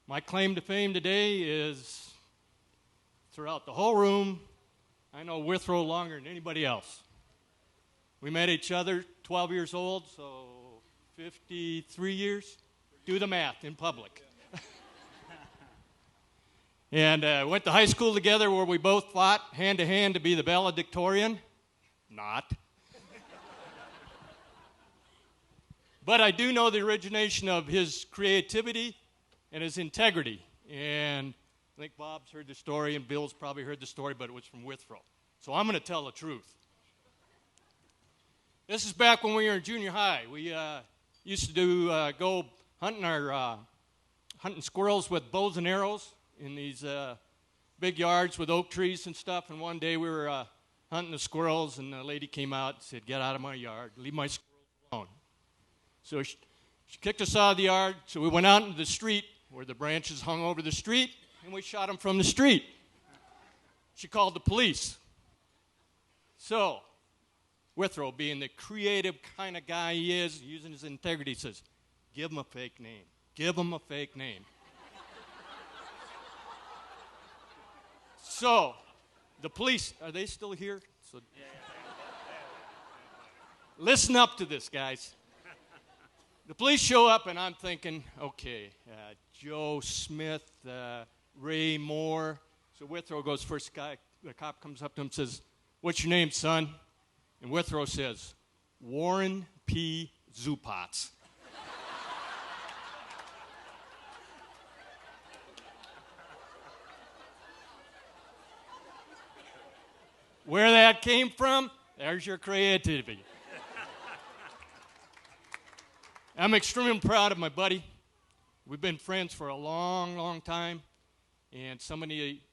My claim to fame today is throughout the whole room, I know Withrow longer than anybody else. We met each other 12 years old, so 53 years. Do the math in public. And went to high school together where we both fought hand to hand to be the valedictorian. Not. But I do know the origination of his creativity and his integrity. And I think Bob's heard the story and Bill's probably heard the story, but it was from Withrow. So I'm going to tell the truth. This is back when we were in junior high. We used to go hunting squirrels with bows and arrows in these big yards with oak trees and stuff. And one day we were hunting the squirrels, and a lady came out and said, "Get out of my yard. Leave my squirrels alone." So she kicked us out of the yard. So we went out into the street where the branches hung over the street, and we shot them from the street. She called the police. So Withrow, being the creative kind of guy he is, using his integrity, says, "Give him a fake name. Give him a fake name." So the police, are they still here? So, listen up to this, guys. The police show up, and I'm thinking, okay, Joe Smith, Ray Moore. So Withrow goes first. The cop comes up to him and says, "What's your name, son?" And Withrow says, "Warren P. Zupotz." Where that came from, there's your creativity. I'm extremely proud of my buddy. We've been friends for a long, long time. And somebody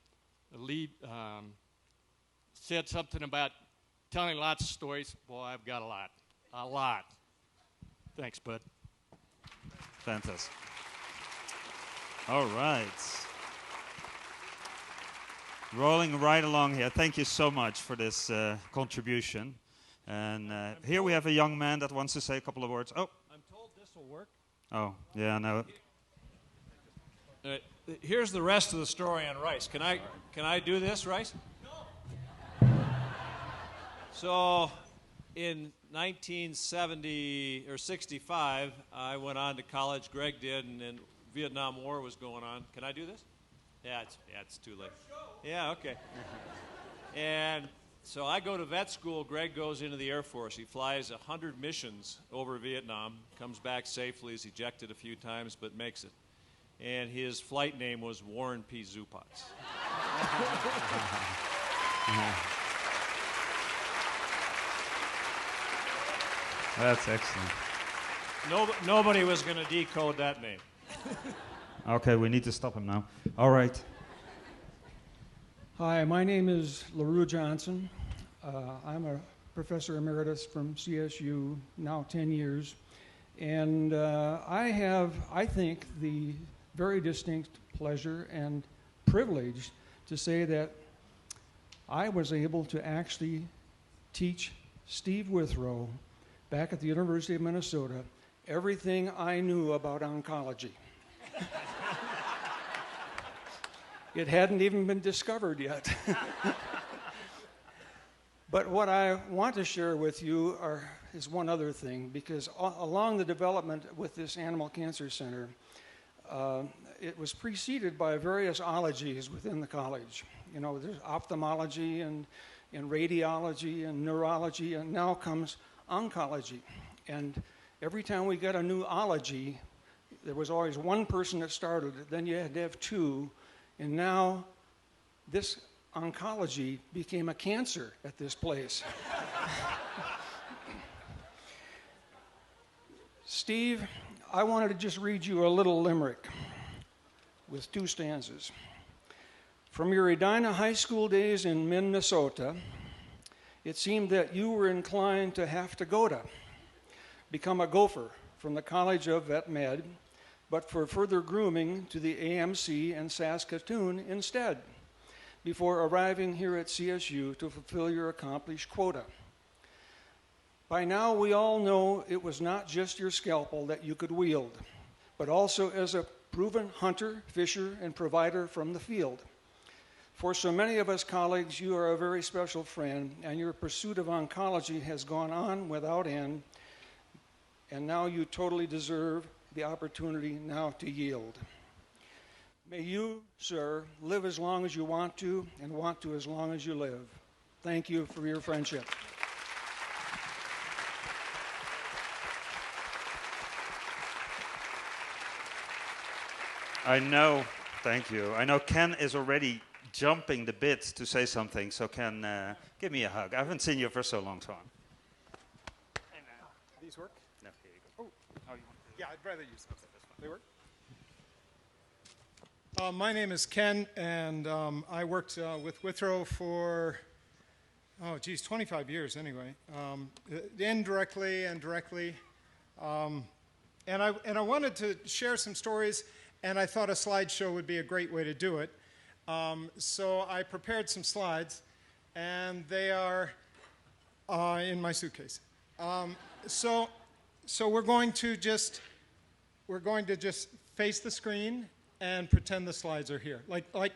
said something about telling lots of stories. Boy, I've got a lot. A lot. Thanks, bud. Fantastic. All right. Rolling right along here. Thank you so much for this contribution. And here we have a young man that wants to say a couple of words. Oh. I'm told this will work. Oh, yeah, no. Here's the rest of the story on Rice. Can I do this, Rice? No. So, in 1970 or 65, I went on to college. Greg did, and then Vietnam War was going on. Can I do this? Yeah, it's too late. Yeah, okay. And so I go to vet school. Greg goes into the Air Force. He flies 100 missions over Vietnam, comes back safely. He's ejected a few times, but makes it. And his flight name was Warren P. Zupotz. That's excellent. Nobody was going to decode that name. Okay, we need to stop him now. All right. Hi, my name is LaRue Johnson. I'm a professor emeritus from CSU, now 10 years. And I have, I think, the very distinct pleasure and privilege to say that I was able to actually teach Steve Withrow back at the University of Minnesota everything I knew about oncology. It hadn't even been discovered yet. But what I want to share with you is one other thing, because along the development with this Animal Cancer Center, it was preceded by various ologies within the college. You know, there's ophthalmology and radiology and neurology, and now comes oncology. And every time we got a new ology, there was always one person that started it, then you had to have two, and now this oncology became a cancer at this place. Steve, I wanted to just read you a little limerick with 2 stanzas. From your Edina High School days in Minnesota, it seemed that you were inclined to have to go to become a gopher from the College of Vet Med, but for further grooming to the AMC and Saskatoon instead, before arriving here at CSU to fulfill your accomplished quota. By now, we all know it was not just your scalpel that you could wield, but also as a proven hunter, fisher, and provider from the field. For so many of us colleagues, you are a very special friend, and your pursuit of oncology has gone on without end, and now you totally deserve the opportunity now to yield. May you, sir, live as long as you want to and want to as long as you live. Thank you for your friendship. I know, thank you. I know Ken is already jumping the bit to say something, so Ken, give me a hug. I haven't seen you for so long, Tom. These work? No, here you go. You want to? Yeah, I'd rather use those. They work? My name is Ken, and I worked with Withrow for, 25 years anyway, indirectly and directly. And I wanted to share some stories, and I thought a slideshow would be a great way to do it. So I prepared some slides, and they are in my suitcase. So we're going to just face the screen and pretend the slides are here. Like,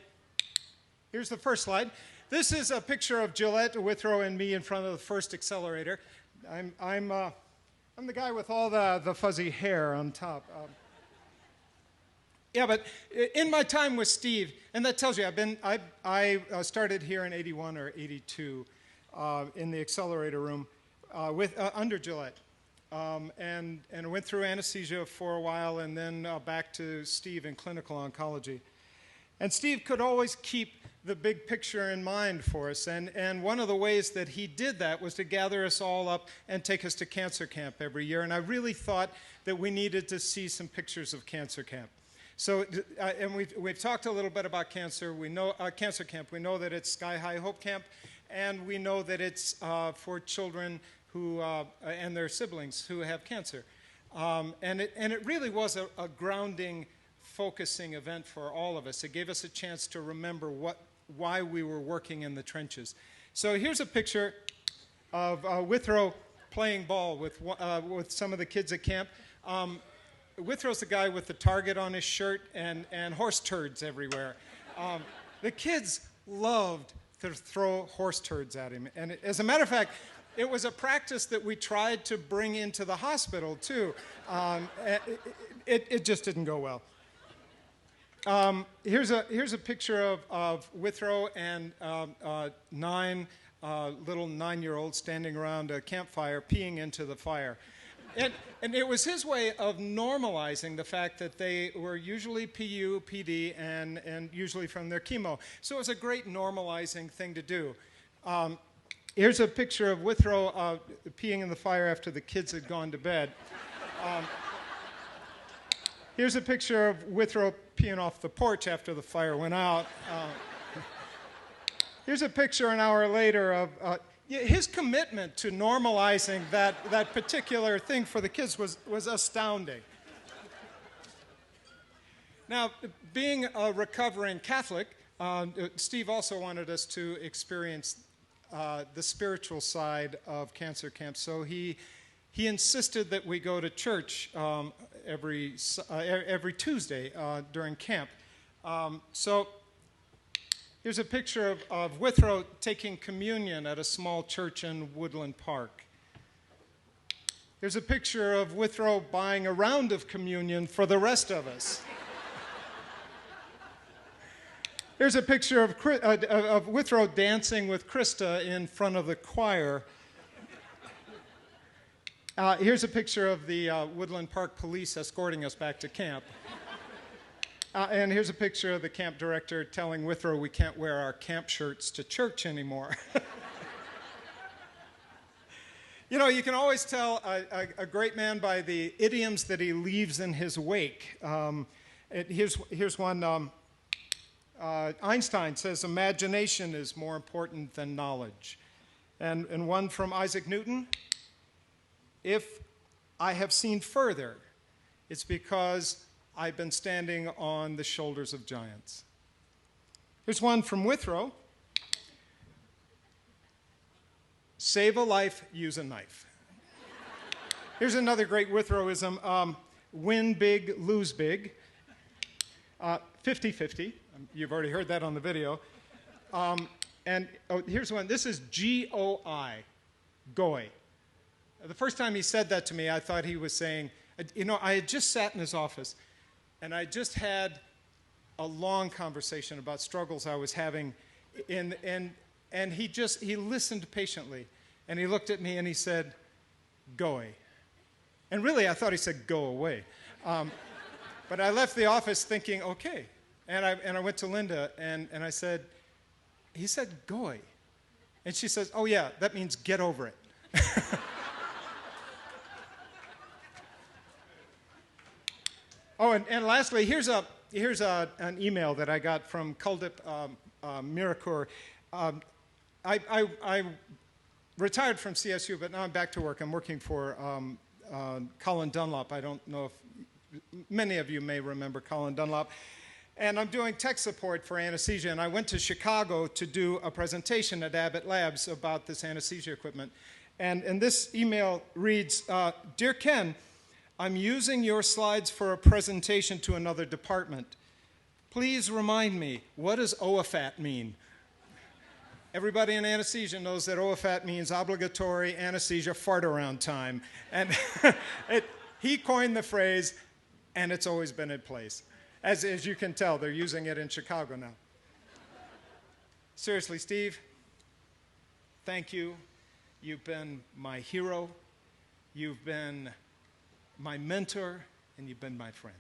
here's the first slide. This is a picture of Gillette, Withrow, and me in front of the first accelerator. I'm the guy with all the fuzzy hair on top. Yeah, but in my time with Steve, and that tells you I started here in '81 or '82 in the accelerator room under Gillette. And went through anesthesia for a while, and then back to Steve in clinical oncology. And Steve could always keep the big picture in mind for us, and one of the ways that he did that was to gather us all up and take us to cancer camp every year, and I really thought that we needed to see some pictures of cancer camp. So, and we've talked a little bit about cancer. We know cancer camp. We know that it's Sky High Hope Camp, and we know that it's for children who and their siblings who have cancer, and it really was a grounding, focusing event for all of us. It gave us a chance to remember why we were working in the trenches. So here's a picture of Withrow playing ball with some of the kids at camp. Withrow's the guy with the target on his shirt and horse turds everywhere. The kids loved to throw horse turds at him, and as a matter of fact, it was a practice that we tried to bring into the hospital, too. It just didn't go well. Here's a picture of Withrow and little 9-year-olds standing around a campfire peeing into the fire. And it was his way of normalizing the fact that they were usually PU, PD, and usually from their chemo. So it was a great normalizing thing to do. Here's a picture of Withrow peeing in the fire after the kids had gone to bed. Here's a picture of Withrow peeing off the porch after the fire went out. Here's a picture an hour later of his commitment to normalizing that particular thing for the kids was astounding. Now, being a recovering Catholic, Steve also wanted us to experience the spiritual side of cancer camp. So he insisted that we go to church every Tuesday during camp. So here's a picture of Withrow taking communion at a small church in Woodland Park. Here's a picture of Withrow buying a round of communion for the rest of us. Here's a picture of Withrow dancing with Krista in front of the choir. Here's a picture of the Woodland Park police escorting us back to camp. And here's a picture of the camp director telling Withrow we can't wear our camp shirts to church anymore. You know, you can always tell a great man by the idioms that he leaves in his wake. Here's one. Einstein says imagination is more important than knowledge. And one from Isaac Newton, if I have seen further, it's because I've been standing on the shoulders of giants. Here's one from Withrow. Save a life, use a knife. Here's another great Withrowism. Win big, lose big. 50-50. You've already heard that on the video. And here's one. This is G-O-I, Goi. The first time he said that to me, I thought he was saying, I had just sat in his office, and I just had a long conversation about struggles I was having, and he listened patiently, and he looked at me and he said, Goi. And really, I thought he said, go away. But I left the office thinking, okay. And I went to Linda, and I said, he said, Goi. And she says, oh, yeah, that means get over it. Oh, and lastly, here's an email that I got from Kuldip Mirakur. I retired from CSU, but now I'm back to work. I'm working for Colin Dunlop. I don't know if many of you may remember Colin Dunlop. And I'm doing tech support for anesthesia, and I went to Chicago to do a presentation at Abbott Labs about this anesthesia equipment. And this email reads, Dear Ken, I'm using your slides for a presentation to another department. Please remind me, what does OFAT mean? Everybody in anesthesia knows that OFAT means obligatory anesthesia fart around time. And he coined the phrase, and it's always been in place. As you can tell, they're using it in Chicago now. Seriously, Steve, thank you. You've been my hero. You've been my mentor, and you've been my friend.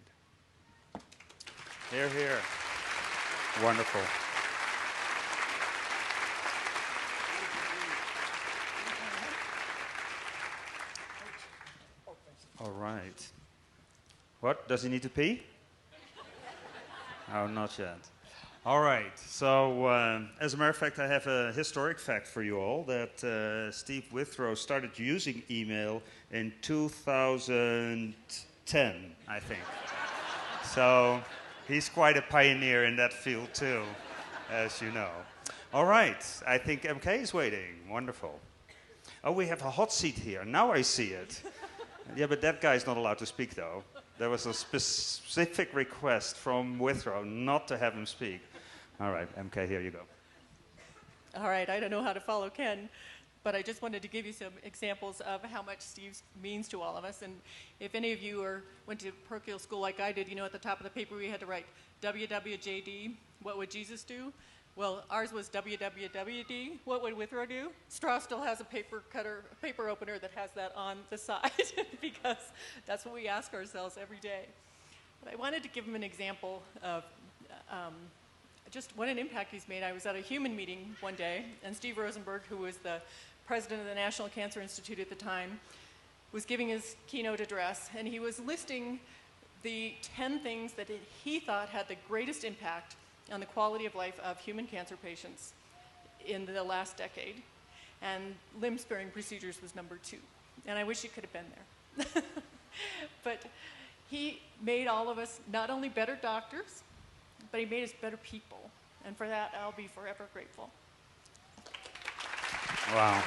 Hear, hear. Wonderful. All right. What? Does he need to pee? Oh, not yet. All right. So, as a matter of fact, I have a historic fact for you all that Steve Withrow started using email in 2010, I think. So, he's quite a pioneer in that field too, as you know. All right. I think MK is waiting. Wonderful. Oh, we have a hot seat here. Now I see it. Yeah, but that guy's not allowed to speak, though. There was a specific request from Withrow not to have him speak. All right, MK, here you go. All right, I don't know how to follow Ken, but I just wanted to give you some examples of how much Steve means to all of us. And if any of you went to parochial school like I did, at the top of the paper we had to write WWJD, what would Jesus do? Well, ours was WWWD, what would Withrow do? Straw still has a paper opener that has that on the side because that's what we ask ourselves every day. But I wanted to give him an example of just what an impact he's made. I was at a human meeting one day, and Steve Rosenberg, who was the president of the National Cancer Institute at the time, was giving his keynote address, and he was listing the 10 things that he thought had the greatest impact on the quality of life of human cancer patients in the last decade. And limb-sparing procedures was number 2. And I wish he could have been there. But he made all of us not only better doctors, but he made us better people. And for that, I'll be forever grateful. Wow.